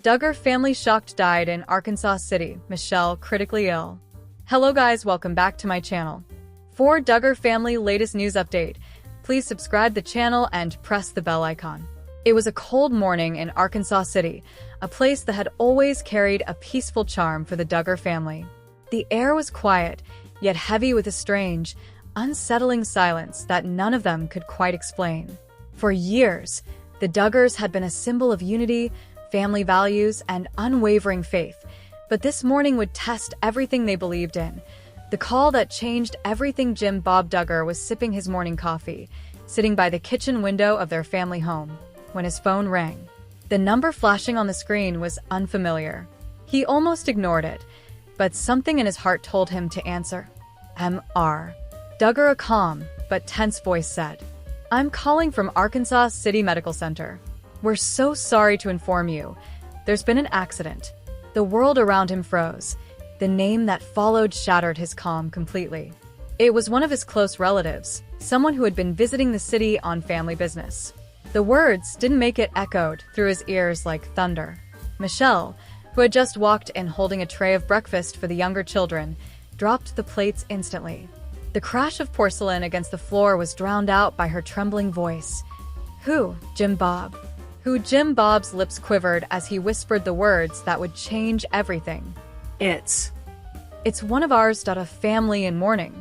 Duggar family shocked died in Arkansas City. Michelle critically ill. Hello guys, welcome back to my channel. For Duggar family latest news update, please subscribe the channel and press the bell icon. It was a cold morning in Arkansas City, a place that had always carried a peaceful charm for the Duggar family. The air was quiet, yet heavy with a strange, unsettling silence that none of them could quite explain. For years, the Duggars had been a symbol of unity, family values, and unwavering faith, but this morning would test everything they believed in. The call that changed everything. Jim Bob Duggar was sipping his morning coffee, sitting by the kitchen window of their family home, when his phone rang. The number flashing on the screen was unfamiliar. He almost ignored it, but something in his heart told him to answer. Mr. Duggar, a calm but tense voice said. "I'm calling from Arkansas City Medical Center. We're so sorry to inform you. There's been an accident." The world around him froze. The name that followed shattered his calm completely. It was one of his close relatives, someone who had been visiting the city on family business. The words didn't make it echoed through his ears like thunder. Michelle, who had just walked in holding a tray of breakfast for the younger children, dropped the plates instantly. The crash of porcelain against the floor was drowned out by her trembling voice. "Who, Jim Bob?" Who? Jim Bob's lips quivered as he whispered the words that would change everything. It's one of ours. A family in mourning.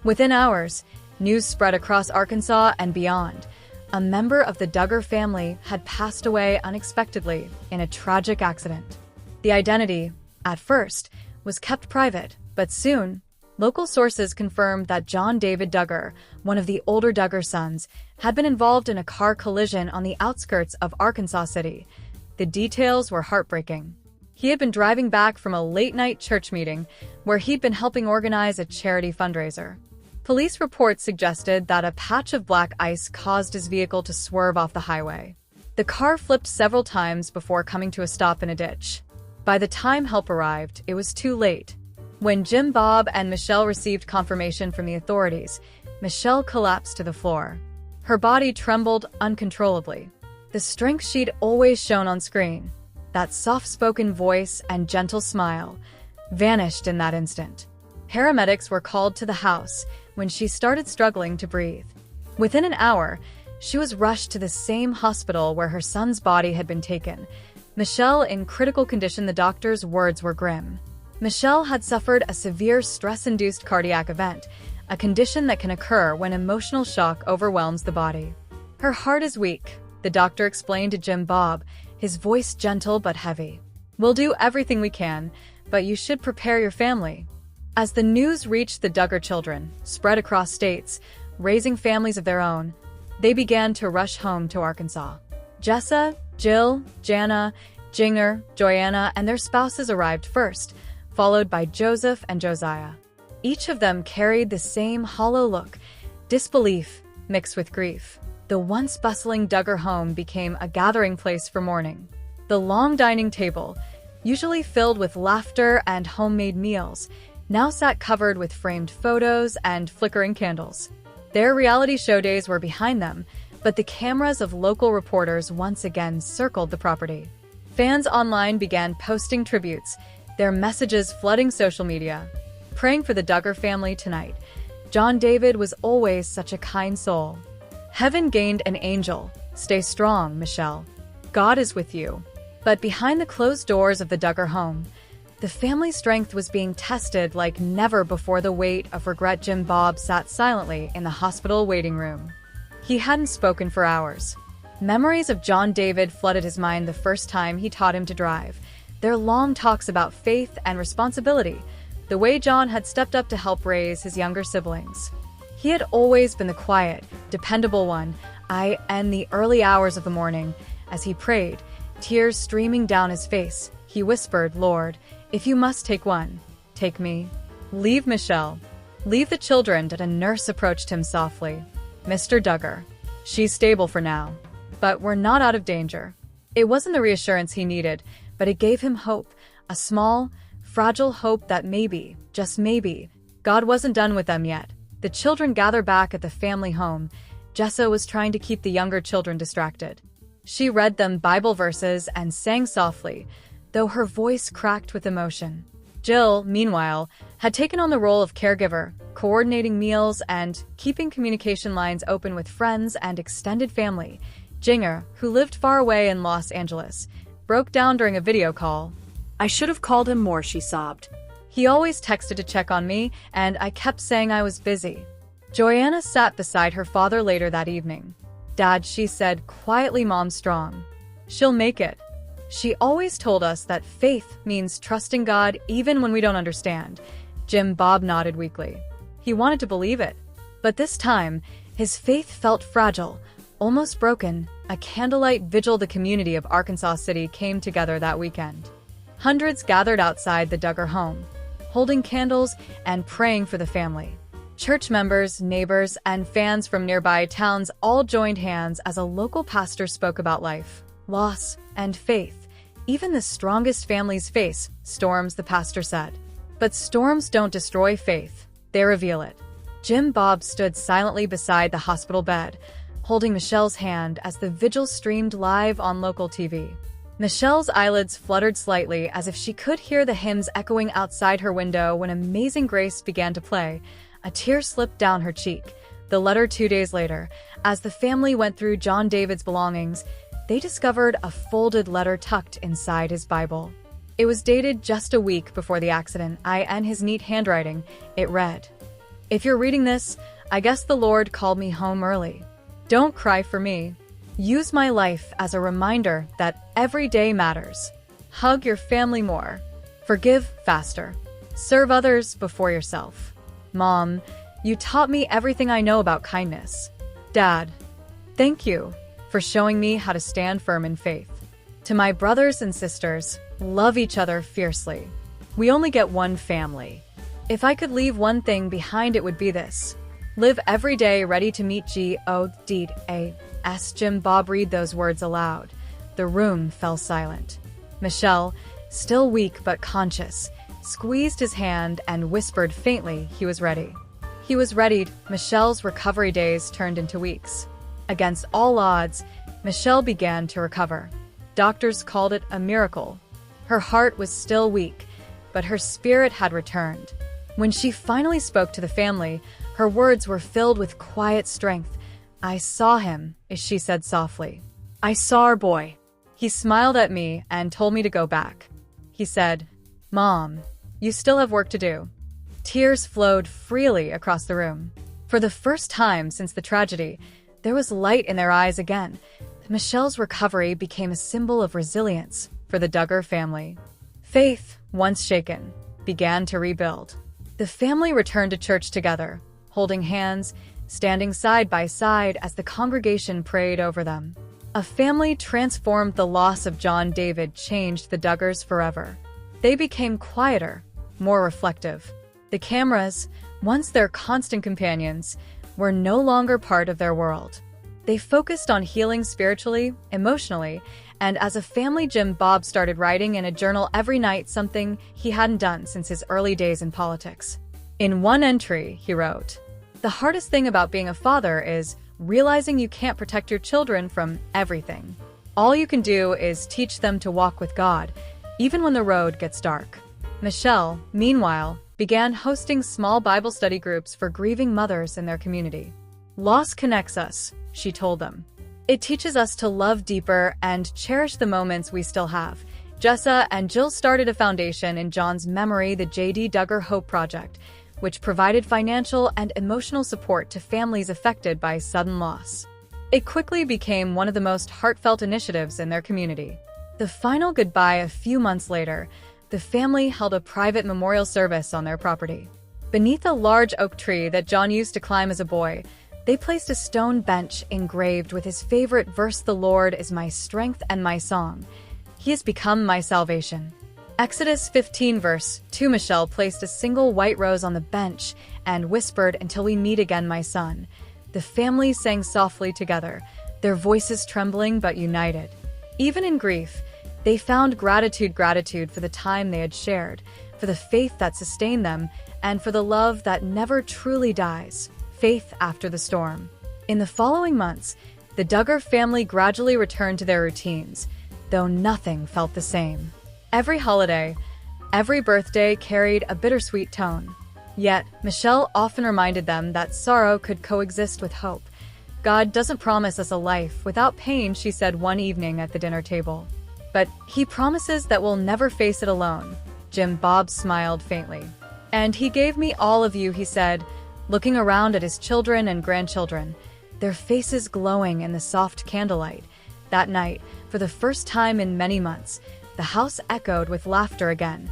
Within hours, news spread across Arkansas and beyond. A member of the Duggar family had passed away unexpectedly in a tragic accident. The identity, at first, was kept private, but soon, local sources confirmed that John David Duggar, one of the older Duggar sons, had been involved in a car collision on the outskirts of Arkansas City. The details were heartbreaking. He had been driving back from a late-night church meeting where he'd been helping organize a charity fundraiser. Police reports suggested that a patch of black ice caused his vehicle to swerve off the highway. The car flipped several times before coming to a stop in a ditch. By the time help arrived, it was too late. When Jim Bob and Michelle received confirmation from the authorities, Michelle collapsed to the floor. Her body trembled uncontrollably. The strength she'd always shown on screen, that soft-spoken voice and gentle smile, vanished in that instant. Paramedics were called to the house when she started struggling to breathe. Within an hour, she was rushed to the same hospital where her son's body had been taken. Michelle in critical condition. The doctor's words were grim. Michelle had suffered a severe stress-induced cardiac event, a condition that can occur when emotional shock overwhelms the body. "Her heart is weak," the doctor explained to Jim Bob, his voice gentle but heavy. "We'll do everything we can, but you should prepare your family." As the news reached the Duggar children, spread across states, raising families of their own, they began to rush home to Arkansas. Jessa, Jill, Jana, Jinger, Joanna, and their spouses arrived first, followed by Joseph and Josiah. Each of them carried the same hollow look, disbelief mixed with grief. The once bustling Duggar home became a gathering place for mourning. The long dining table, usually filled with laughter and homemade meals, now sat covered with framed photos and flickering candles. Their reality show days were behind them, but the cameras of local reporters once again circled the property. Fans online began posting tributes, their messages flooding social media. "Praying for the Duggar family tonight. John David was always such a kind soul. Heaven gained an angel. Stay strong, Michelle. God is with you." But behind the closed doors of the Duggar home, the family's strength was being tested like never before. The weight of regret. Jim Bob sat silently in the hospital waiting room. He hadn't spoken for hours. Memories of John David flooded his mind the first time he taught him to drive. Their long talks about faith and responsibility, the way John had stepped up to help raise his younger siblings. He had always been the quiet, dependable one. In the early hours of the morning, as he prayed, tears streaming down his face, he whispered, "Lord, if you must take one, take me. Leave Michelle. Leave the children." A nurse approached him softly. "Mr. Duggar, she's stable for now, but we're not out of danger." It wasn't the reassurance he needed, but it gave him hope, a small, fragile hope that maybe, just maybe, God wasn't done with them yet. The children gathered back at the family home. Jessa was trying to keep the younger children distracted. She read them Bible verses and sang softly, though her voice cracked with emotion. Jill, meanwhile, had taken on the role of caregiver, coordinating meals and keeping communication lines open with friends and extended family. Jinger, who lived far away in Los Angeles, broke down during a video call. "I should have called him more," she sobbed. "He always texted to check on me, and I kept saying I was busy." Joanna sat beside her father later that evening. "Dad," she said quietly, "Mom's strong. She'll make it. She always told us that faith means trusting God even when we don't understand." Jim Bob nodded weakly. He wanted to believe it. But this time, his faith felt fragile, almost broken. A candlelight vigil the community of Arkansas City came together that weekend. Hundreds gathered outside the Duggar home, holding candles and praying for the family. Church members, neighbors, and fans from nearby towns all joined hands as a local pastor spoke about life, loss, and faith. Even the strongest families face storms, the pastor said. But storms don't destroy faith, they reveal it. Jim Bob stood silently beside the hospital bed, holding Michelle's hand as the vigil streamed live on local TV. Michelle's eyelids fluttered slightly as if she could hear the hymns echoing outside her window when Amazing Grace began to play. A tear slipped down her cheek. The letter 2 days later, as the family went through John David's belongings, they discovered a folded letter tucked inside his Bible. It was dated just a week before the accident. In his neat handwriting, it read, "If you're reading this, I guess the Lord called me home early. Don't cry for me. Use my life as a reminder that every day matters. Hug your family more. Forgive faster. Serve others before yourself. Mom, you taught me everything I know about kindness. Dad, thank you for showing me how to stand firm in faith. To my brothers and sisters, love each other fiercely. We only get one family. If I could leave one thing behind, it would be this. Live every day ready to meet God." Jim Bob read those words aloud. The room fell silent. Michelle, still weak but conscious, squeezed his hand and whispered faintly he was ready. He was readied. Michelle's recovery days turned into weeks. Against all odds, Michelle began to recover. Doctors called it a miracle. Her heart was still weak, but her spirit had returned. When she finally spoke to the family, her words were filled with quiet strength. "I saw him," she said softly. "I saw our boy. He smiled at me and told me to go back. He said, 'Mom, you still have work to do.'" Tears flowed freely across the room. For the first time since the tragedy, there was light in their eyes again. Michelle's recovery became a symbol of resilience for the Duggar family. Faith, once shaken, began to rebuild. The family returned to church together, holding hands, standing side by side as the congregation prayed over them. A family transformed. The loss of John David changed the Duggars forever. They became quieter, more reflective. The cameras, once their constant companions, were no longer part of their world. They focused on healing spiritually, emotionally, and as a family, Jim Bob started writing in a journal every night, something he hadn't done since his early days in politics. In one entry, he wrote, "The hardest thing about being a father is realizing you can't protect your children from everything. All you can do is teach them to walk with God, even when the road gets dark." Michelle, meanwhile, began hosting small Bible study groups for grieving mothers in their community. "Loss connects us," she told them. "It teaches us to love deeper and cherish the moments we still have." Jessa and Jill started a foundation in John's memory, the J.D. Duggar Hope Project, which provided financial and emotional support to families affected by sudden loss. It quickly became one of the most heartfelt initiatives in their community. The final goodbye a few months later, the family held a private memorial service on their property. Beneath a large oak tree that John used to climb as a boy, they placed a stone bench engraved with his favorite verse, "The Lord is my strength and my song. He has become my salvation." Exodus 15 verse 2. Michelle placed a single white rose on the bench and whispered, "Until we meet again, my son." The family sang softly together, their voices trembling but united. Even in grief, they found gratitude for the time they had shared, for the faith that sustained them, and for the love that never truly dies. Faith after the storm. In the following months, the Duggar family gradually returned to their routines, though nothing felt the same. Every holiday, every birthday carried a bittersweet tone. Yet, Michelle often reminded them that sorrow could coexist with hope. God doesn't promise us a life without pain, she said one evening at the dinner table. But he promises that we'll never face it alone. Jim Bob smiled faintly. And he gave me all of you, he said, looking around at his children and grandchildren, their faces glowing in the soft candlelight. That night, for the first time in many months, the house echoed with laughter again.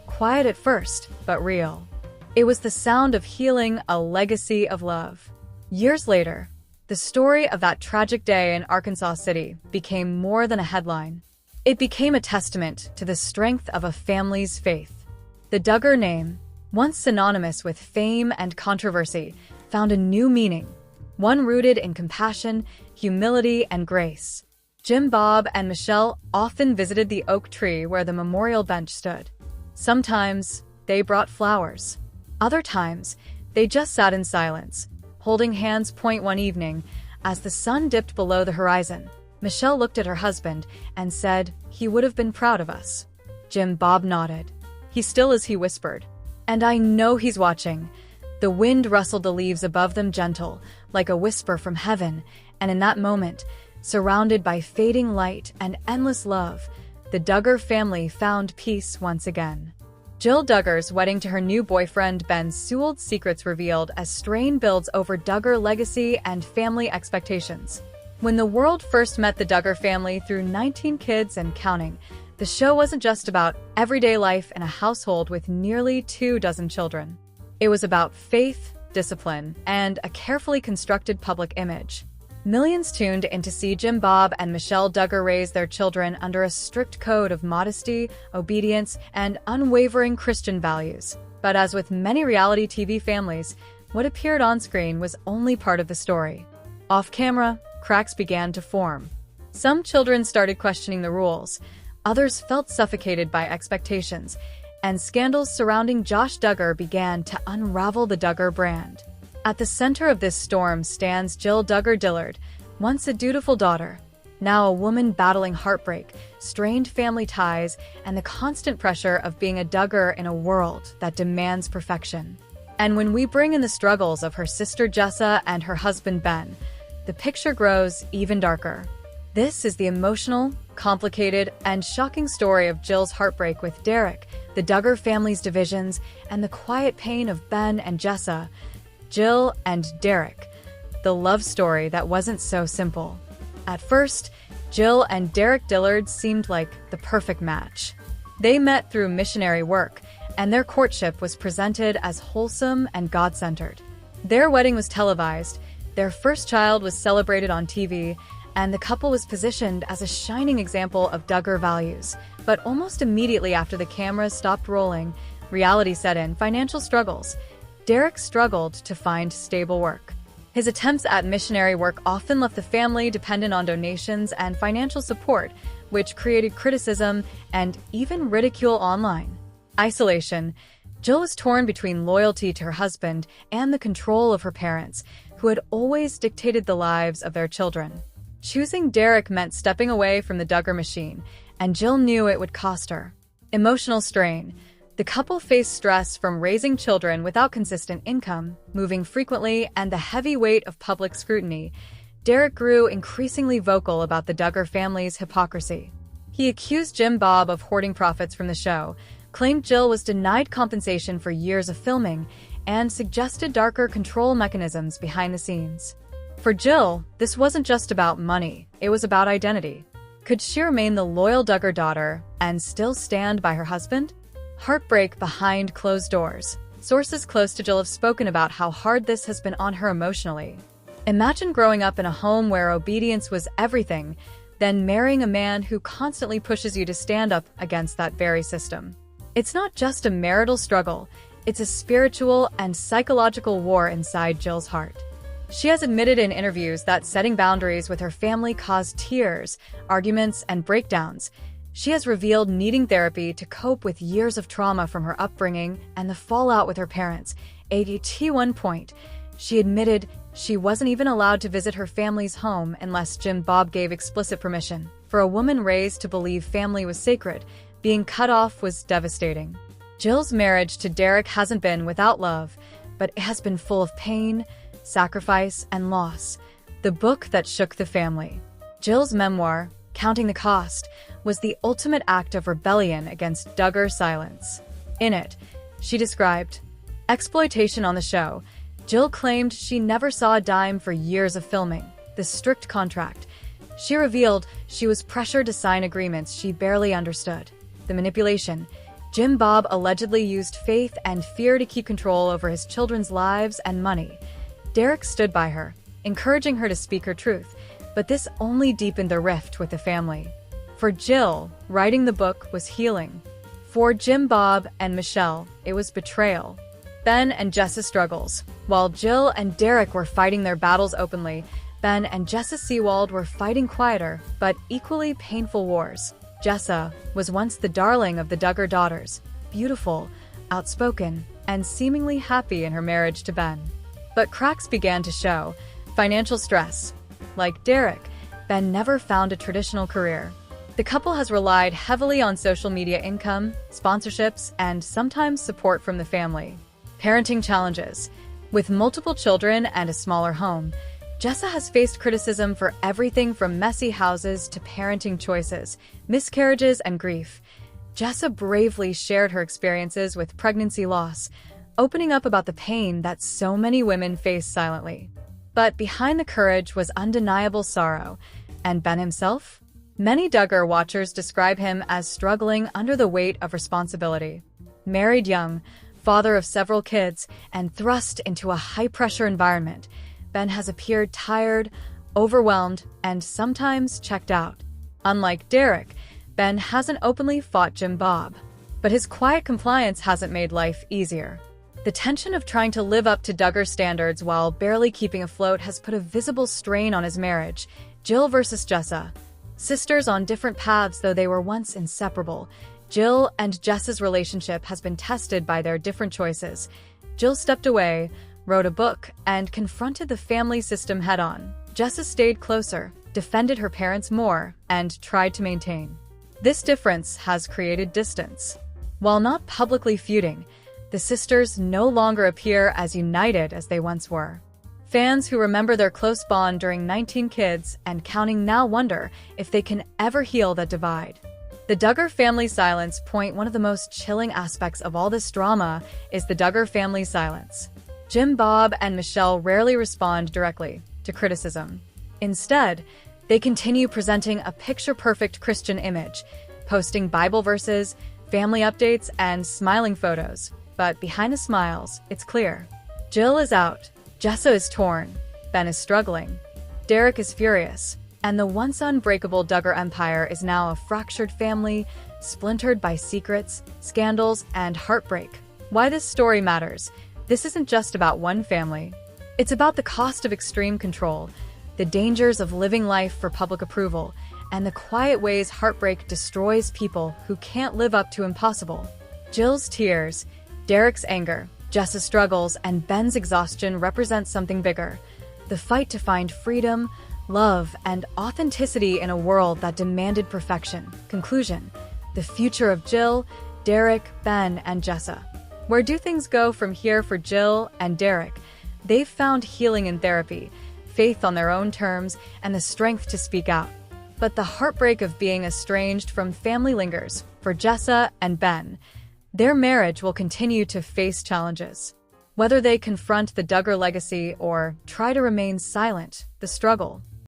Quiet at first, but real. It was the sound of healing, a legacy of love. Years later, the story of that tragic day in Arkansas City became more than a headline. It became a testament to the strength of a family's faith. The Duggar name, once synonymous with fame and controversy, found a new meaning, one rooted in compassion, humility, and grace. Jim Bob and Michelle often visited the oak tree where the memorial bench stood. Sometimes they brought flowers. Other times, they just sat in silence, holding hands. One evening, as the sun dipped below the horizon, Michelle looked at her husband and said, "He would have been proud of us." Jim Bob nodded. "He still is," he whispered. "And I know he's watching." The wind rustled the leaves above them, gentle, like a whisper from heaven, and in that moment, surrounded by fading light and endless love, the Duggar family found peace once again. Jill Duggar's wedding to her new boyfriend Ben Sewell's secrets revealed as strain builds over Duggar legacy and family expectations. When the world first met the Duggar family through 19 kids and counting, the show wasn't just about everyday life in a household with nearly 24 children. It was about faith, discipline, and a carefully constructed public image. Millions tuned in to see Jim Bob and Michelle Duggar raise their children under a strict code of modesty, obedience, and unwavering Christian values. But as with many reality TV families, what appeared on screen was only part of the story. Off camera, cracks began to form. Some children started questioning the rules, others felt suffocated by expectations, and scandals surrounding Josh Duggar began to unravel the Duggar brand. At the center of this storm stands Jill Duggar Dillard, once a dutiful daughter, now a woman battling heartbreak, strained family ties, and the constant pressure of being a Duggar in a world that demands perfection. And when we bring in the struggles of her sister Jessa and her husband Ben, the picture grows even darker. This is the emotional, complicated, and shocking story of Jill's heartbreak with Derek, the Duggar family's divisions, and the quiet pain of Ben and Jessa. Jill and Derek, the love story that wasn't so simple. At first, Jill and Derek Dillard seemed like the perfect match. They met through missionary work, and their courtship was presented as wholesome and God-centered. Their wedding was televised, their first child was celebrated on TV, and the couple was positioned as a shining example of Duggar values. But almost immediately after the cameras stopped rolling, reality set in: financial struggles. Derek struggled to find stable work. His attempts at missionary work often left the family dependent on donations and financial support, which created criticism and even ridicule online. Isolation. Jill was torn between loyalty to her husband and the control of her parents, who had always dictated the lives of their children. Choosing Derek meant stepping away from the Duggar machine, and Jill knew it would cost her. Emotional strain. The couple faced stress from raising children without consistent income, moving frequently, and the heavy weight of public scrutiny. Derek grew increasingly vocal about the Duggar family's hypocrisy. He accused Jim Bob of hoarding profits from the show, claimed Jill was denied compensation for years of filming, and suggested darker control mechanisms behind the scenes. For Jill, this wasn't just about money, it was about identity. Could she remain the loyal Duggar daughter and still stand by her husband? Heartbreak behind closed doors. Sources close to Jill have spoken about how hard this has been on her emotionally. Imagine growing up in a home where obedience was everything, then marrying a man who constantly pushes you to stand up against that very system. It's not just a marital struggle, it's a spiritual and psychological war inside Jill's heart. She has admitted in interviews that setting boundaries with her family caused tears, arguments, and breakdowns. She has revealed needing therapy to cope with years of trauma from her upbringing and the fallout with her parents. At one point, she admitted she wasn't even allowed to visit her family's home unless Jim Bob gave explicit permission. For a woman raised to believe family was sacred, Being cut off was devastating. Jill's marriage to Derek hasn't been without love, but it has been full of pain, sacrifice, and loss. The book that shook the family. Jill's memoir, Counting the Cost, was the ultimate act of rebellion against Duggar's silence. In it, she described exploitation on the show. Jill claimed she never saw a dime for years of filming, the strict contract. She revealed she was pressured to sign agreements she barely understood. The manipulation. Jim Bob allegedly used faith and fear to keep control over his children's lives and money. Derek stood by her, encouraging her to speak her truth, but this only deepened the rift with the family. For Jill, writing the book was healing. For Jim Bob and Michelle, it was betrayal. Ben and Jessa's struggles. While Jill and Derek were fighting their battles openly, Ben and Jessa Seawald were fighting quieter, but equally painful wars. Jessa was once the darling of the Duggar daughters, beautiful, outspoken, and seemingly happy in her marriage to Ben. But cracks began to show. Financial stress. Like Derek, Ben never found a traditional career. The couple has relied heavily on social media income, sponsorships, and sometimes support from the family. Parenting challenges. With multiple children and a smaller home, Jessa has faced criticism for everything from messy houses to parenting choices, miscarriages, and grief. Jessa bravely shared her experiences with pregnancy loss, opening up about the pain that so many women face silently. But behind the courage was undeniable sorrow. And Ben himself? Many Duggar watchers describe him as struggling under the weight of responsibility. Married young, father of several kids, and thrust into a high-pressure environment, Ben has appeared tired, overwhelmed, and sometimes checked out. Unlike Derek, Ben hasn't openly fought Jim Bob, but his quiet compliance hasn't made life easier. The tension of trying to live up to Duggar standards while barely keeping afloat has put a visible strain on his marriage. Jill versus Jessa. Sisters on different paths, though they were once inseparable. Jill and Jessa's relationship has been tested by their different choices. Jill stepped away, wrote a book, and confronted the family system head-on. Jessa stayed closer, defended her parents more, and tried to maintain. This difference has created distance. While not publicly feuding, the sisters no longer appear as united as they once were. Fans who remember their close bond during 19 Kids and counting now wonder if they can ever heal that divide. The Duggar family silence point. One of the most chilling aspects of all this drama is the Duggar family silence. Jim Bob and Michelle rarely respond directly to criticism. Instead, they continue presenting a picture-perfect Christian image, posting Bible verses, family updates, and smiling photos. But behind the smiles, it's clear. Jill is out, Jessa is torn, Ben is struggling, Derek is furious, and the once unbreakable Duggar empire is now a fractured family, splintered by secrets, scandals, and heartbreak. Why this story matters. This isn't just about one family. It's about the cost of extreme control, the dangers of living life for public approval, and the quiet ways heartbreak destroys people who can't live up to impossible. Jill's tears, Derek's anger, Jessa's struggles, and Ben's exhaustion represent something bigger. The fight to find freedom, love, and authenticity in a world that demanded perfection. Conclusion. The future of Jill, Derek, Ben, and Jessa. Where do things go from here for Jill and Derek? They've found healing in therapy, faith on their own terms, and the strength to speak out. But the heartbreak of being estranged from family lingers for Jessa and Ben. Their marriage will continue to face challenges. Whether they confront the Duggar legacy or try to remain silent, the struggle